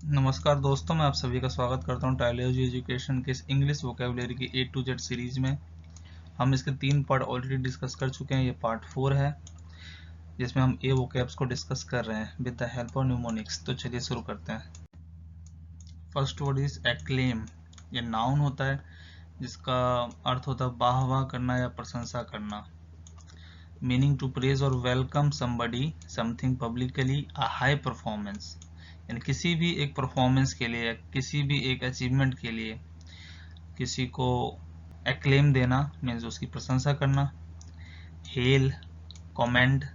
नमस्कार दोस्तों, मैं आप सभी का स्वागत करता हूं टाइलर्जी एजुकेशन के इस इंग्लिश वोकेबलरी की A to Z सीरीज में। हम इसके 3 पार्ट ऑलरेडी डिस्कस कर चुके हैं। ये पार्ट 4 है जिसमें हम ए वोकैब्स को डिस्कस कर रहे हैं with the help of mnemonics. तो चलिए शुरू करते हैं। First word is acclaim. ये नाउन होता है जिसका अर्थ होता है वाह करना या प्रशंसा करना। मीनिंग टू प्रेज और welcome somebody something publicly a high performance, यानी किसी भी एक परफॉर्मेंस के लिए, किसी भी एक अचीवमेंट के लिए किसी को एक्लेम देना मीन्स उसकी प्रशंसा करना। हेल, कमेंड,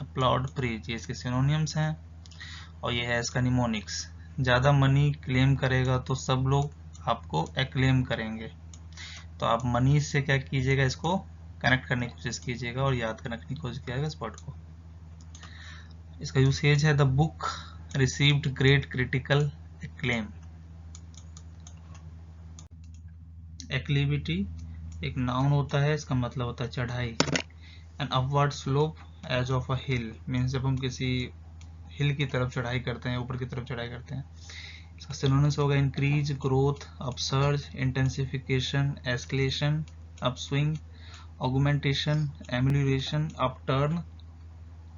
अपलॉड, प्रेज, ये इसके सिनोनिम्स हैं और ये है इसका निमोनिक्स। ज़्यादा मनी क्लेम करेगा तो सब लोग आपको एक्लेम करेंगे। तो आप मनी से क्या कीजिएगा, इसको कनेक्ट करने की कोशिश कीजिएगा और याद करने की कोशिश कीजिएगा इस वर्ड को। इसका यूसेज है the book received great critical acclaim. Acclivity एक नाउन होता है, इसका मतलब होता है चढ़ाई। An upward slope as of a hill means जब हम किसी हिल की तरफ चढ़ाई करते हैं, ऊपर की तरफ चढ़ाई करते हैं। इसका सिनोनिम्स होगा increase, growth, upsurge, intensification, escalation, upswing, augmentation, emulation, upturn,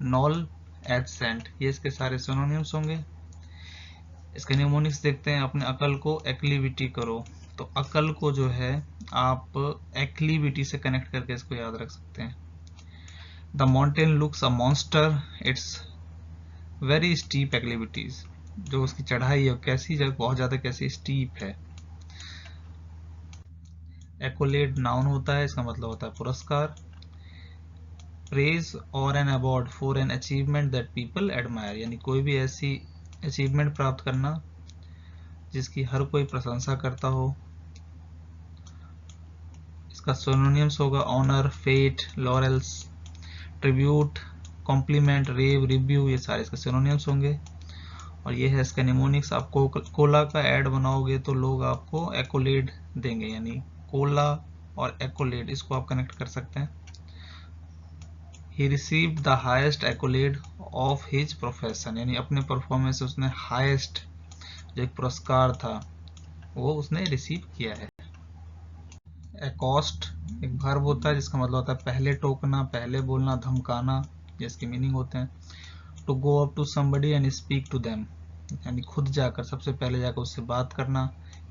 knoll, AdSense. ये इसके सारे सिनोनिम्स होंगे। इसके निमोनिक्स देखते हैं। अपने अकल को एक्लिविटी करो, तो अकल को जो है आप एक्लिविटी से कनेक्ट करके इसको याद रख सकते हैं। The mountain looks a monster, it's very steep acclivities. जो उसकी चढ़ाई है कैसी, बहुत ज्यादा कैसी स्टीप है। एक्कोलेड नाउन होता है, इसका मतलब होता है पुरस्कार। प्रेज और an award for an achievement that people admire, यानी कोई भी ऐसी अचीवमेंट प्राप्त करना जिसकी हर कोई प्रशंसा करता हो। इसका सिनोनिम्स होगा honour, fete, laurels, tribute, compliment, rave, review, ये सारे इसके सिनोनिम्स होंगे। और ये है इसका निमोनिक्स। आप कोला का ऐड बनाओगे तो लोग आपको एक्कोलेड देंगे, यानी कोला और एक्कोलेड इसको आप कनेक्ट कर सकते हैं। He received the highest accolade of his profession, यानी अपने परफॉर्मेंस से उसने हाईएस्ट जो एक पुरस्कार था वो उसने रिसीव किया है। एकॉस्ट एक वर्ब होता है जिसका मतलब होता है पहले टोकना, पहले बोलना, धमकाना, जिसके मीनिंग होते हैं to go up to somebody and speak to them, यानी खुद जाकर, सबसे पहले जाकर उससे बात करना।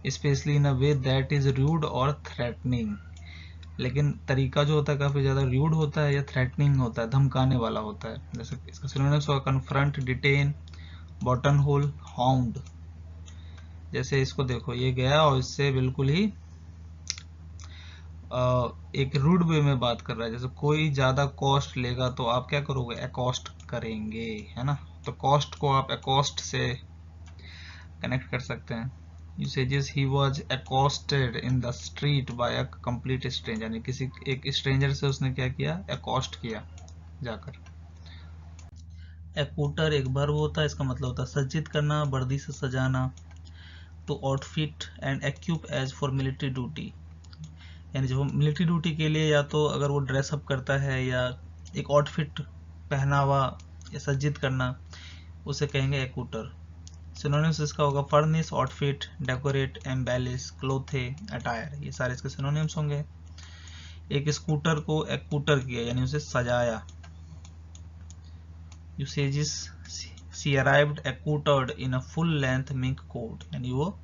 Specially in a way that is rude और थ्रेटनिंग, लेकिन तरीका जो होता है काफी ज्यादा रूड होता है या थ्रेटनिंग होता है, धमकाने वाला होता है। जैसे इसका सिनोनिम्स होगा कन्फ्रंट, डिटेन, बॉटन होल, हाउंड। जैसे इसको देखो, ये गया और इससे बिल्कुल ही एक रूड वे में बात कर रहा है। जैसे कोई ज्यादा कॉस्ट लेगा तो आप क्या करोगे, अकॉस्ट करेंगे, है ना। तो कॉस्ट को आप अकॉस्ट से कनेक्ट कर सकते हैं। Usages he was accosted in the street by a complete stranger, यानी किसी एक स्ट्रेंजर से उसने क्या किया, अकॉस्ट किया जाकर। एक्यूटर एक वर्ब होता है, इसका मतलब होता है सज्जित करना, वर्दी से सजाना। To outfit and equip as for military duty, यानी जब मिलिट्री ड्यूटी के लिए या तो अगर वो ड्रेसअप करता है या एक आउटफिट पहनावा या सज्जित करना, उसे कहेंगे एक्यूटर। सिनोनिम्स इसका होगा furnish, outfit, decorate, embellish, clothe, attire, ये सारे इसके सिनोनिम्स होंगे। एक स्कूटर को एक्यूटर किया यानी उसे सजाया। Usages she arrived accoutred in a full length mink coat, यानी वो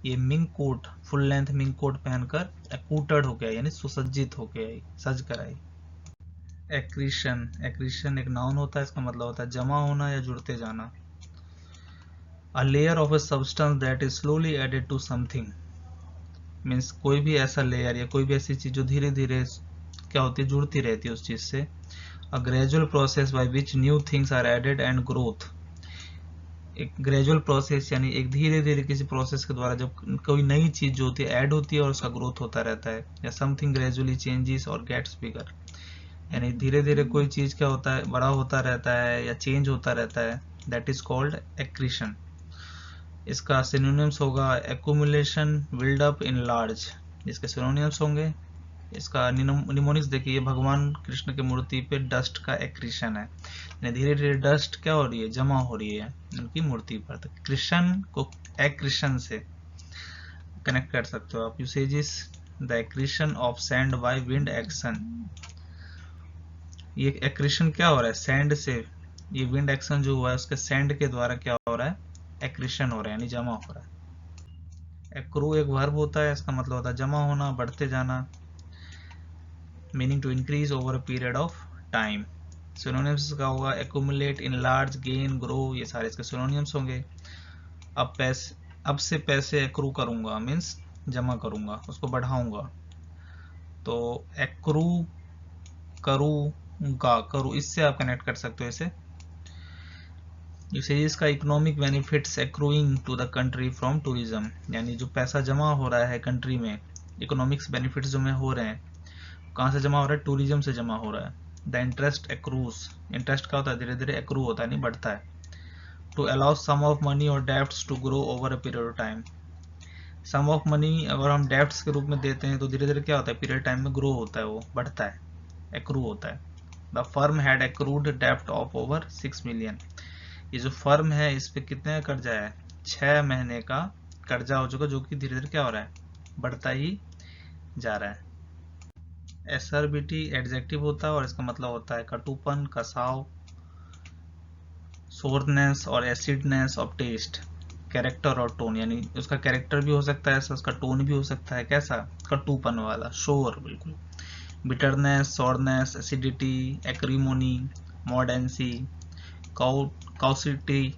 ये mink coat, full length mink coat पहनकर एक्यूटर्ड हो गया, यानी सुसज्जित हो गया, सज कर आई। एक्रीशन, एक्रीशन एक नाउन होता है, इसका मतलब होता है जमा होना या जुड़ते जाना। A layer of a substance that is slowly added to something, means कोई भी ऐसा लेयर या कोई भी ऐसी चीज जो धीरे धीरे क्या होती है, जुड़ती रहती है उस चीज से। A gradual process by which new things are added and growth, एक ग्रेजुअल प्रोसेस यानी एक धीरे धीरे किसी प्रोसेस के द्वारा जब कोई नई चीज जो होती है ऐड होती है और उसका ग्रोथ होता रहता है। या समथिंग ग्रेजुअली चेंजेस और गेट्स बिगर, यानी धीरे धीरे कोई चीज क्या होता है, बड़ा होता रहता है या चेंज होता रहता है, दैट इज कॉल्ड एक्रीशन। इसका सिनोनिम्स होगा एक्यूमुलेशन, बिल्डअप, इन लार्ज, इसके सिनोनिम्स होंगे इसका निमोनिक्स देखिए, ये भगवान कृष्ण की मूर्ति पे डस्ट का एक्रीशन है, यानी धीरे धीरे डस्ट क्या हो रही है, जमा हो रही है उनकी मूर्ति पर। तो कृष्ण को एक्रीशन से कनेक्ट कर सकते हो आप। Usages the accretion of sand by wind action, ये एक्रीशन क्या हो रहा है सैंड से, ये विंड एक्शन जो हुआ है उसके सैंड के द्वारा क्या हो रहा है, एक्रीशन हो रहा है, यानी जमा हो रहा है। एक्रू एक वर्ब होता है, इसका मतलब होता है जमा होना, बढ़ते जाना, meaning to increase over a period of time. Synonyms का होगा एक्यूमुलेट, इनलार्ज, गेन, ग्रो, ये सारे इसके सिनोनिम्स होंगे। अब से पैसे एक्रू करूंगा मीन्स जमा करूंगा, उसको बढ़ाऊंगा, तो एक्रू करूंगा, करूँ, इससे आप कनेक्ट कर सकते हो इसे। इसका economic benefits accruing to the country from tourism, यानी जो पैसा जमा हो रहा है कंट्री में, इकोनॉमिक्स बेनिफिट्स जो में हो रहे हैं, कहाँ से जमा हो रहा है, टूरिज्म से जमा हो रहा है। द इंटरेस्ट एक्रूज, इंटरेस्ट क्या होता है, धीरे धीरे एक्रू होता है, नहीं बढ़ता है। To allow sum of money और debts to grow over a period of time, sum of money अगर हम डेब्ट्स के रूप में देते हैं तो धीरे धीरे क्या होता है, पीरियड टाइम में ग्रो होता है, वो बढ़ता है, एक्रू होता है। द फर्म हैड एक्रूड डेब्ट ऑफ ओवर 6 मिलियन, ये जो फर्म है इस पे कितने का कर्जा है, 6 महीने का कर्जा हो चुका, जो कि धीरे धीरे क्या हो रहा है, बढ़ता ही जा रहा है। एसरबिटी एडजेक्टिव होता है और इसका मतलब होता है कटुपन, कसाव, सोरनेस और एसिडनेस ऑफ टेस्ट, कैरेक्टर और टोन, यानी उसका कैरेक्टर भी हो सकता है, उसका टोन भी हो सकता है, कैसा, कटुपन वाला, शोर बिल्कुल। बिटरनेस, सोरनेस, एसिडिटी, एक्रीमोनी, मॉर्डेंसी, कॉसिटी,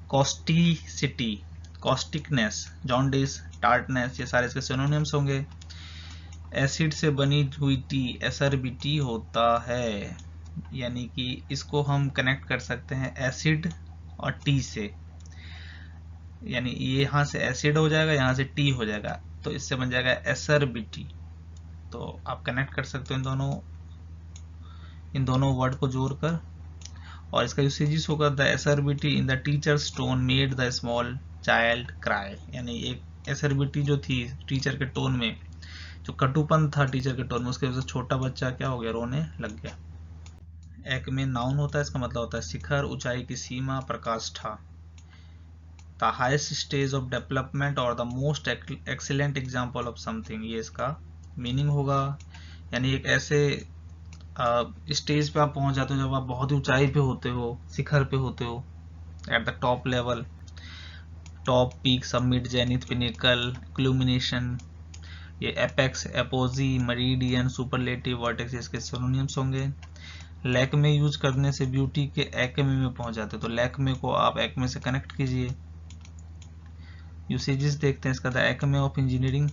कॉस्टिसिटी, कॉस्टिकनेस, जॉन्डिस, टार्टनेस, ये सारे इसके सिनोनिम्स होंगे। एसिड से बनी हुई टी एसरबिटी होता है, यानी कि इसको हम कनेक्ट कर सकते हैं एसिड और टी से, यानी ये यहाँ से एसिड हो जाएगा, यहाँ से टी हो जाएगा, तो इससे बन जाएगा एसरबिटी। तो आप कनेक्ट कर सकते हो इन दोनों वर्ड को जोड़कर। और इसका यूसेजेस होगा the acerbity in the teacher's tone made the small child cry, यानी एक एसरबिटी जो थी टीचर के टोन में, जो कटुपन था टीचर के टोन में, उसके वजह से छोटा बच्चा क्या हो गया, रोने लग गया। एक में नाउन होता है, इसका मतलब होता है शिखर, ऊंचाई की सीमा, प्रकाष्ठा। The highest stage of development और the most excellent example of something, ये इसका मीनिंग होगा, यानी एक ऐसे स्टेज पे आप पहुंच जाते हो जब आप बहुत ही ऊंचाई पे होते हो, शिखर पे होते हो, at the top level, top, peak, summit, zenith, pinnacle, culmination, ये apex, apogee, meridian, superlative, vertex, इसके सिनोनिम्स होंगे। लैक्मे यूज करने से ब्यूटी के एक्मे में पहुंच जाते, तो लैक्मे को आप एक्मे से कनेक्ट कीजिए। यूसेजेस देखते हैं इसका, the Acme of engineering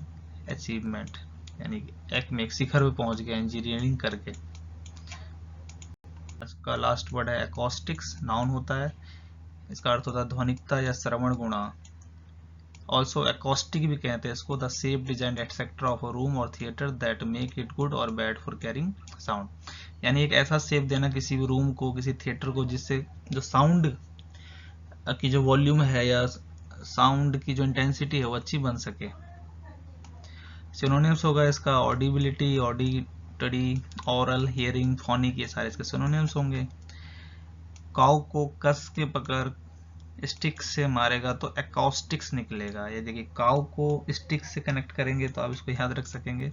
achievement, यानी एक्मे एक शिखर पे पहुंच गया इंजीनियरिंग करके। इसका लास्ट वर्ड है एकॉस्टिक्स, नाउन होता है, इसका अर्थ होता है ध्वनिकता या श्रवण गुणा। ऑल्सो एकॉस्टिक भी कहते हैं इसको, the shape, design etcetera of a room और theatre that make it good और बैड फॉर कैरिंग साउंड, यानी एक ऐसा शेप देना किसी भी रूम को, किसी थिएटर को, जिससे जो साउंड की जो वॉल्यूम है या साउंड की जो इंटेंसिटी है वो अच्छी बन सके। सिनोनिम्स होगा इसका audibility, auditory, oral, hearing, phonic, ये सारे इसके सिनोनिम्स होंगे। काउ को कस के पकड़ स्टिक से मारेगा तो एकॉस्टिक्स निकलेगा, ये देखिए काउ को स्टिक से कनेक्ट करेंगे तो आप इसको याद रख सकेंगे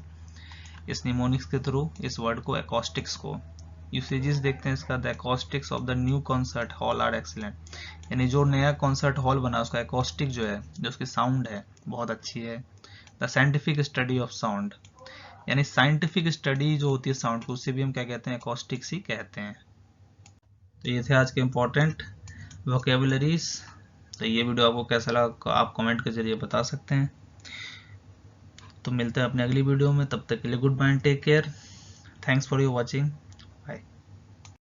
इस निमोनिक्स के थ्रू, इस वर्ड को, एकॉस्टिक्स को। यूसेजेस देखते हैं इसका, the acoustics of the new concert hall are excellent, यानी जो नया कॉन्सर्ट हॉल बना उसका एकॉस्टिक जो है, जो उसकी साउंड है बहुत अच्छी है। The scientific study of sound, यानी साइंटिफिक स्टडी जो होती है साउंड को, उसे भी हम क्या कहते हैं, एकॉस्टिक्स ही कहते हैं। तो ये थे आज के इम्पोर्टेंट वोकेबुलरीज। तो ये वीडियो आपको कैसा लगा आप कमेंट के जरिए बता सकते हैं। तो मिलते हैं अपने अगली वीडियो में, तब तक के लिए good bye, take care, thanks for your watching.